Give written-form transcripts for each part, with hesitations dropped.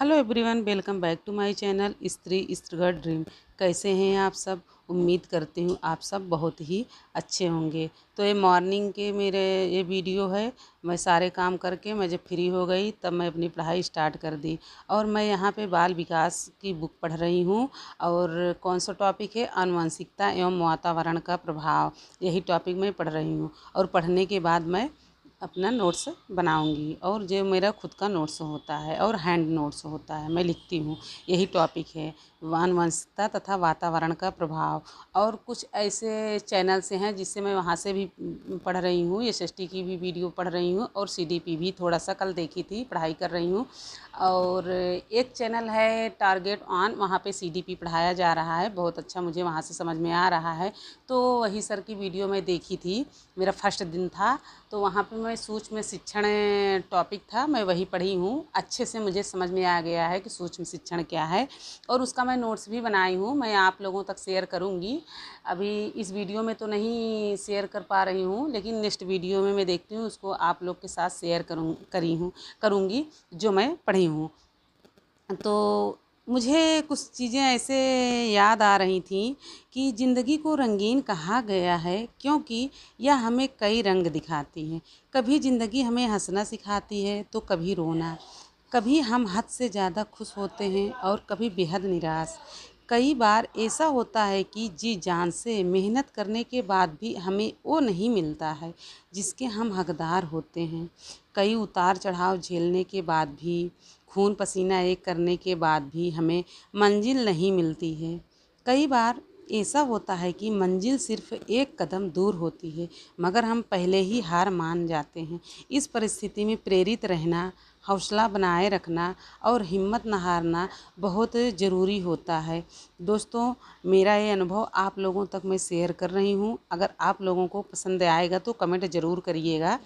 Hello everyone, welcome back to my channel स्त्री स्त्रीगढ़ dream. कैसे हैं आप सब? उम्मीद करती हूँ आप सब बहुत ही अच्छे होंगे। तो ये मॉर्निंग के मेरे ये वीडियो है। मैं सारे काम करके मैं जब फ्री हो गई तब मैं अपनी पढ़ाई स्टार्ट कर दी और मैं यहाँ पे बाल विकास की बुक पढ़ रही हूँ। और कौन सा टॉपिक है? आनुवंशिकता एवं वातावरण का प्रभाव। यही टॉपिक मैं पढ़ रही हूँ और पढ़ने के बाद मैं अपना नोट्स बनाऊंगी। और जो मेरा खुद का नोट्स होता है और हैंड नोट्स होता है, मैं लिखती हूँ। यही टॉपिक है, आनुवंशिकता तथा वातावरण का प्रभाव। और कुछ ऐसे चैनल से हैं जिससे मैं वहाँ से भी पढ़ रही हूँ। एसएसटी की भी वीडियो पढ़ रही हूँ और सीडीपी भी थोड़ा सा कल देखी थी, पढ़ाई कर रही हूँ। और एक चैनल है टारगेट ऑन, वहाँ पे सीडीपी पढ़ाया जा रहा है, बहुत अच्छा मुझे वहाँ से समझ में आ रहा है। तो वही सर की वीडियो मैं देखी थी, मेरा फर्स्ट दिन था। तो वहाँ पे मैं सूक्ष्म शिक्षण टॉपिक था, मैं वही पढ़ी हूँ। अच्छे से मुझे समझ में आ गया है कि सूक्ष्म शिक्षण क्या है और उसका मैं नोट्स भी बनाई हूँ। मैं आप लोगों तक शेयर करूँगी। अभी इस वीडियो में तो नहीं शेयर कर पा रही हूँ, लेकिन नेक्स्ट वीडियो में मैं देखती हूँ उसको आप लोग के साथ शेयर करूँगी जो मैं पढ़ी हूँ। तो मुझे कुछ चीज़ें ऐसे याद आ रही थी कि ज़िंदगी को रंगीन कहा गया है क्योंकि यह हमें कई रंग दिखाती है। कभी ज़िंदगी हमें हंसना सिखाती है तो कभी रोना। कभी हम हद से ज़्यादा खुश होते हैं और कभी बेहद निराश। कई बार ऐसा होता है कि जी जान से मेहनत करने के बाद भी हमें वो नहीं मिलता है जिसके हम हकदार होते हैं। कई उतार चढ़ाव झेलने के बाद भी, खून पसीना एक करने के बाद भी हमें मंजिल नहीं मिलती है। कई बार ऐसा होता है कि मंजिल सिर्फ एक कदम दूर होती है मगर हम पहले ही हार मान जाते हैं। इस परिस्थिति में प्रेरित रहना, हौसला बनाए रखना और हिम्मत न हारना बहुत ज़रूरी होता है। दोस्तों, मेरा ये अनुभव आप लोगों तक मैं शेयर कर रही हूँ। अगर आप लोगों को पसंद आएगा तो कमेंट ज़रूर करिएगा।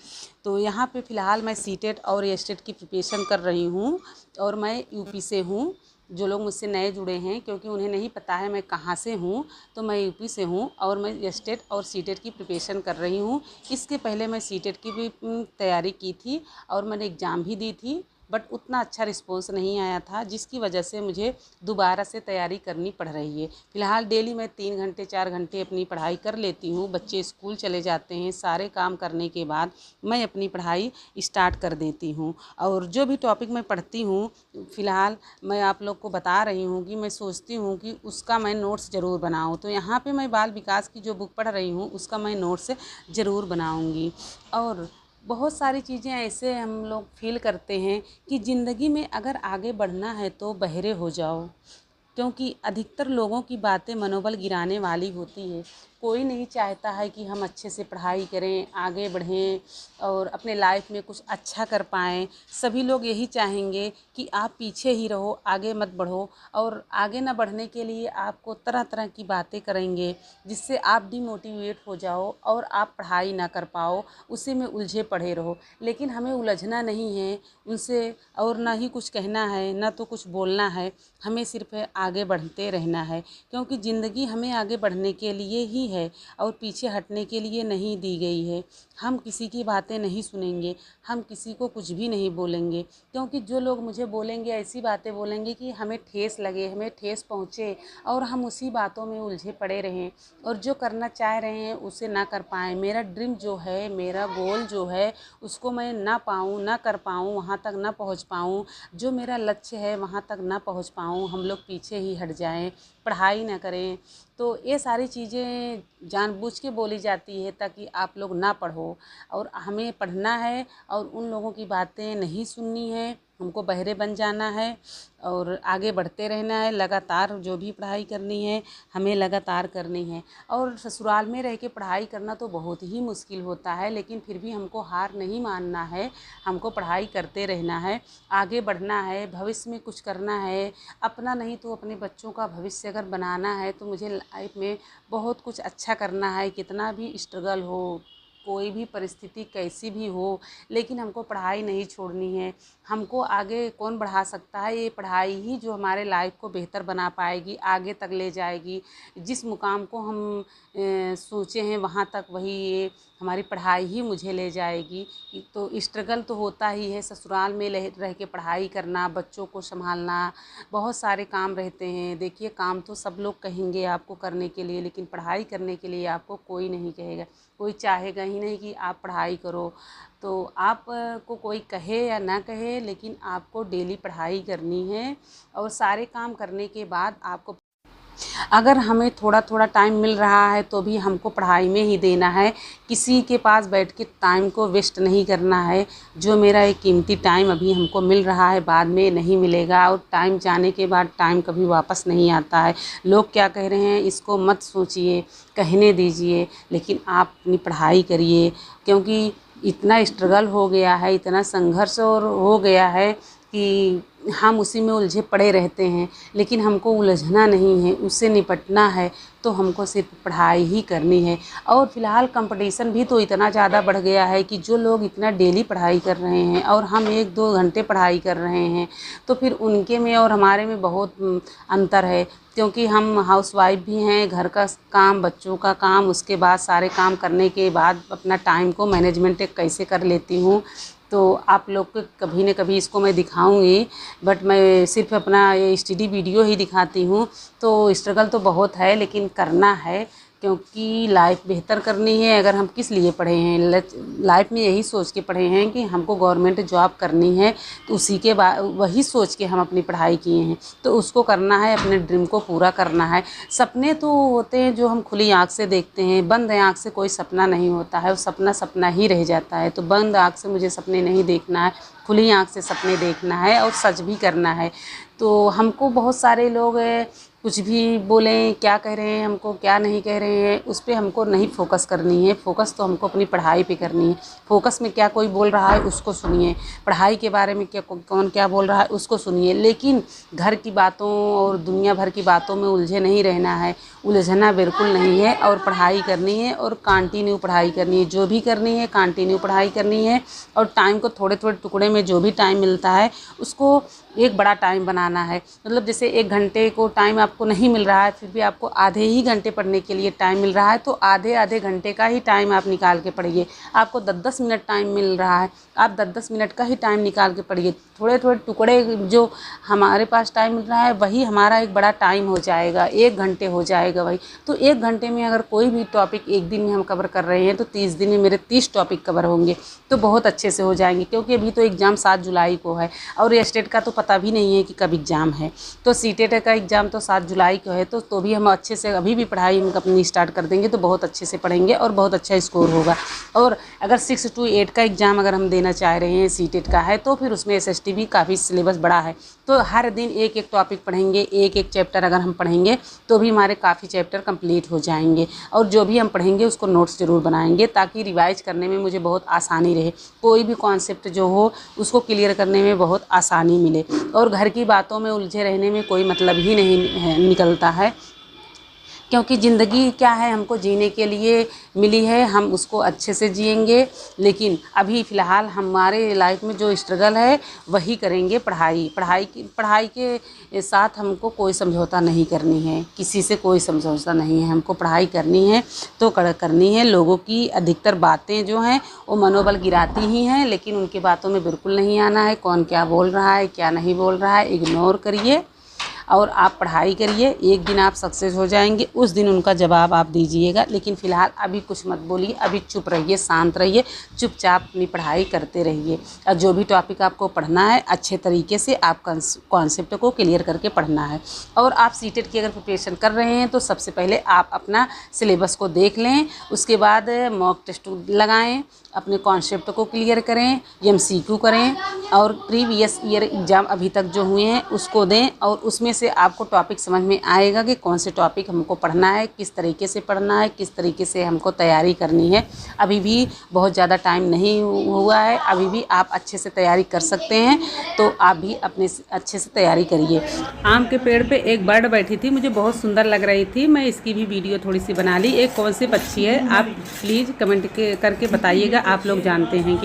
तो यहाँ पे फ़िलहाल मैं सीटेट और एस्टेट की प्रिपरेशन कर रही हूँ और मैं यूपी से हूँ। जो लोग मुझसे नए जुड़े हैं, क्योंकि उन्हें नहीं पता है मैं कहाँ से हूँ, तो मैं यूपी से हूँ और मैं एस्टेट और सीटेट की प्रिपरेशन कर रही हूँ। इसके पहले मैं सीटेट की भी तैयारी की थी और मैंने एग्ज़ाम भी दी थी, बट उतना अच्छा रिस्पॉन्स नहीं आया था, जिसकी वजह से मुझे दोबारा से तैयारी करनी पड़ रही है। फ़िलहाल डेली मैं 3 घंटे 4 घंटे अपनी पढ़ाई कर लेती हूँ। बच्चे स्कूल चले जाते हैं, सारे काम करने के बाद मैं अपनी पढ़ाई स्टार्ट कर देती हूँ। और जो भी टॉपिक मैं पढ़ती हूँ, फ़िलहाल मैं आप लोग को बता रही हूँ कि मैं सोचती हूँ कि उसका मैं नोट्स ज़रूर बनाऊँ। तो यहाँ पे मैं बाल विकास की जो बुक पढ़ रही हूँ उसका मैं नोट्स ज़रूर बनाऊँगी। और बहुत सारी चीज़ें ऐसे हम लोग फील करते हैं कि ज़िंदगी में अगर आगे बढ़ना है तो बहरे हो जाओ, क्योंकि अधिकतर लोगों की बातें मनोबल गिराने वाली होती है। कोई नहीं चाहता है कि हम अच्छे से पढ़ाई करें, आगे बढ़ें और अपने लाइफ में कुछ अच्छा कर पाएँ। सभी लोग यही चाहेंगे कि आप पीछे ही रहो, आगे मत बढ़ो। और आगे ना बढ़ने के लिए आपको तरह तरह की बातें करेंगे जिससे आप डिमोटिवेट हो जाओ और आप पढ़ाई ना कर पाओ, उसी में उलझे पड़े रहो। लेकिन हमें उलझना नहीं है उनसे, और ना ही कुछ कहना है ना तो कुछ बोलना है। हमें सिर्फ आगे बढ़ते रहना है, क्योंकि ज़िंदगी हमें आगे बढ़ने के लिए ही है और पीछे हटने के लिए नहीं दी गई है। हम किसी की बातें नहीं सुनेंगे, हम किसी को कुछ भी नहीं बोलेंगे, क्योंकि जो लोग मुझे बोलेंगे, ऐसी बातें बोलेंगे कि हमें ठेस लगे, हमें ठेस पहुँचे और हम उसी बातों में उलझे पड़े रहें और जो करना चाह रहे हैं उसे ना कर पाएँ। मेरा ड्रीम जो है, मेरा गोल जो है, उसको मैं ना पाऊँ, ना कर पाऊँ, वहाँ तक ना पहुँच पाऊँ। जो मेरा लक्ष्य है वहाँ तक ना पहुँच पाऊँ, हम लोग पीछे ही हट जाएं, पढ़ाई ना करें। तो ये सारी चीज़ें जानबूझ के बोली जाती है ताकि आप लोग ना पढ़ो, और हमें पढ़ना है और उन लोगों की बातें नहीं सुननी है। हमको बहरे बन जाना है और आगे बढ़ते रहना है। लगातार जो भी पढ़ाई करनी है हमें लगातार करनी है। और ससुराल में रह के पढ़ाई करना तो बहुत ही मुश्किल होता है, लेकिन फिर भी हमको हार नहीं मानना है। हमको पढ़ाई करते रहना है, आगे बढ़ना है, भविष्य में कुछ करना है। अपना नहीं तो अपने बच्चों का भविष्य अगर बनाना है तो मुझे लाइफ में बहुत कुछ अच्छा करना है। कितना भी स्ट्रगल हो, कोई भी परिस्थिति कैसी भी हो, लेकिन हमको पढ़ाई नहीं छोड़नी है। हमको आगे कौन बढ़ा सकता है? ये पढ़ाई ही जो हमारे लाइफ को बेहतर बना पाएगी, आगे तक ले जाएगी। जिस मुकाम को हम सोचे हैं वहाँ तक वही ये हमारी पढ़ाई ही मुझे ले जाएगी। तो स्ट्रगल तो होता ही है, ससुराल में रह के पढ़ाई करना, बच्चों को संभालना, बहुत सारे काम रहते हैं। देखिए काम तो सब लोग कहेंगे आपको करने के लिए, लेकिन पढ़ाई करने के लिए आपको कोई नहीं कहेगा, कोई चाहेगा ही नहीं कि आप पढ़ाई करो। तो आप को कोई कहे या ना कहे, लेकिन आपको डेली पढ़ाई करनी है। और सारे काम करने के बाद आपको, अगर हमें थोड़ा थोड़ा टाइम मिल रहा है तो भी हमको पढ़ाई में ही देना है। किसी के पास बैठ के टाइम को वेस्ट नहीं करना है। जो मेरा एक कीमती टाइम अभी हमको मिल रहा है, बाद में नहीं मिलेगा, और टाइम जाने के बाद टाइम कभी वापस नहीं आता है। लोग क्या कह रहे हैं इसको मत सोचिए, कहने दीजिए, लेकिन आप अपनी पढ़ाई करिए। क्योंकि इतना स्ट्रगल हो गया है, इतना संघर्ष और हो गया है कि हम उसी में उलझे पड़े रहते हैं। लेकिन हमको उलझना नहीं है, उससे निपटना है, तो हमको सिर्फ पढ़ाई ही करनी है। और फ़िलहाल कंपटीशन भी तो इतना ज़्यादा बढ़ गया है कि जो लोग इतना डेली पढ़ाई कर रहे हैं और हम 1-2 घंटे पढ़ाई कर रहे हैं, तो फिर उनके में और हमारे में बहुत अंतर है। क्योंकि हम हाउसवाइफ भी हैं, घर का काम, बच्चों का काम, उसके बाद सारे काम करने के बाद अपना टाइम को मैनेजमेंट कैसे कर लेती हूँ, तो आप लोग को कभी न कभी इसको मैं दिखाऊंगी। बट मैं सिर्फ अपना ये स्टडी वीडियो ही दिखाती हूँ। तो स्ट्रगल तो बहुत है, लेकिन करना है, क्योंकि लाइफ बेहतर करनी है। अगर हम किस लिए पढ़े हैं, लाइफ में यही सोच के पढ़े हैं कि हमको गवर्नमेंट जॉब करनी है, तो उसी के बाद वही सोच के हम अपनी पढ़ाई किए हैं। तो उसको करना है, अपने ड्रीम को पूरा करना है। सपने तो होते हैं जो हम खुली आँख से देखते हैं, बंद आँख से कोई सपना नहीं होता है, वो सपना सपना ही रह जाता है। तो बंद आँख से मुझे सपने नहीं देखना है, खुली आँख से सपने देखना है और सच भी करना है। तो हमको बहुत सारे लोग कुछ भी बोलें, क्या कह रहे हैं हमको, क्या नहीं कह रहे हैं, उस पर हमको नहीं फोकस करनी है। फोकस तो हमको अपनी पढ़ाई पे करनी है। फोकस में क्या कोई बोल रहा है उसको सुनिए, पढ़ाई के बारे में क्या कौन क्या बोल रहा है उसको सुनिए, लेकिन घर की बातों और दुनिया भर की बातों में उलझे नहीं रहना है। उलझना बिल्कुल नहीं है, और पढ़ाई करनी है, और कंटिन्यू पढ़ाई करनी है। जो भी करनी है कंटिन्यू पढ़ाई करनी है, और टाइम को थोड़े थोड़े टुकड़े में जो भी टाइम मिलता है उसको एक बड़ा टाइम बनाना है। मतलब जैसे 1 घंटे को टाइम आपको नहीं मिल रहा है, फिर भी आपको आधे ही घंटे पढ़ने के लिए टाइम मिल रहा है, तो आधे आधे घंटे का ही टाइम आप निकाल के पढ़िए। आपको 10-10 मिनट टाइम मिल रहा है, आप 10-10 मिनट का ही टाइम निकाल के पढ़िए। थोड़े थोड़े टुकड़े जो हमारे पास टाइम मिल रहा है वही हमारा एक बड़ा टाइम हो जाएगा, 1 घंटे हो जाएगा वही। तो 1 घंटे में अगर कोई भी टॉपिक एक दिन में हम कवर कर रहे हैं, तो 30 दिन में मेरे 30 टॉपिक कवर होंगे, तो बहुत अच्छे से हो जाएंगे। क्योंकि अभी तो एग्ज़ाम 7 जुलाई को है, और ये स्टेट का तो पता भी नहीं है कि कब एग्ज़ाम है। तो सीटेट का एग्ज़ाम तो 7 जुलाई को है, तो भी हम अच्छे से अभी भी पढ़ाई हम अपनी स्टार्ट कर देंगे, तो बहुत अच्छे से पढ़ेंगे और बहुत अच्छा स्कोर होगा। और अगर 6 to 8 का एग्ज़ाम अगर हम देना चाह रहे हैं, सीटेट का है, तो फिर उसमें SST भी काफ़ी सिलेबस बड़ा है। तो हर दिन एक एक टॉपिक पढ़ेंगे, एक एक चैप्टर अगर हम पढ़ेंगे, तो भी हमारे काफ़ी चैप्टर कंप्लीट हो जाएंगे। और जो भी हम पढ़ेंगे उसको नोट्स ज़रूर बनाएंगे, ताकि रिवाइज करने में मुझे बहुत आसानी रहे। कोई भी कॉन्सेप्ट जो हो उसको क्लियर करने में बहुत आसानी मिले, और घर की बातों में उलझे रहने में कोई मतलब ही नहीं निकलता है। क्योंकि ज़िंदगी क्या है, हमको जीने के लिए मिली है, हम उसको अच्छे से जिएंगे। लेकिन अभी फ़िलहाल हमारे लाइफ में जो स्ट्रगल है वही करेंगे, पढ़ाई के साथ हमको कोई समझौता नहीं करनी है, किसी से कोई समझौता नहीं है। हमको पढ़ाई करनी है तो करनी है। लोगों की अधिकतर बातें जो हैं वो मनोबल गिराती ही हैं, लेकिन उनकी बातों में बिल्कुल नहीं आना है। कौन क्या बोल रहा है, क्या नहीं बोल रहा है, इग्नोर करिए और आप पढ़ाई करिए। एक दिन आप सक्सेस हो जाएंगे, उस दिन उनका जवाब आप दीजिएगा। लेकिन फ़िलहाल अभी कुछ मत बोलिए, अभी चुप रहिए, शांत रहिए, चुपचाप अपनी पढ़ाई करते रहिए। और जो भी टॉपिक आपको पढ़ना है अच्छे तरीके से आप कॉन्सेप्ट को क्लियर करके पढ़ना है। और आप सीटेट की अगर प्रिपरेशन कर रहे हैं तो सबसे पहले आप अपना सिलेबस को देख लें, उसके बाद मॉक टेस्ट लगाएँ, अपने कॉन्सेप्ट को क्लियर करें, MCQ करें, और प्रीवियस ईयर एग्ज़ाम अभी तक जो हुए हैं उसको दें। और उसमें से आपको टॉपिक समझ में आएगा कि कौन से टॉपिक हमको पढ़ना है, किस तरीके से पढ़ना है, किस तरीके से हमको तैयारी करनी है। अभी भी बहुत ज़्यादा टाइम नहीं हुआ है, अभी भी आप अच्छे से तैयारी कर सकते हैं, तो आप भी अपने अच्छे से तैयारी करिए। आम के पेड़ पे एक बर्ड बैठी थी, मुझे बहुत सुंदर लग रही थी, मैं इसकी भी वीडियो थोड़ी सी बना ली। एक कौन सी पक्षी है, आप प्लीज़ कमेंट करके बताइएगा, आप लोग जानते हैं कि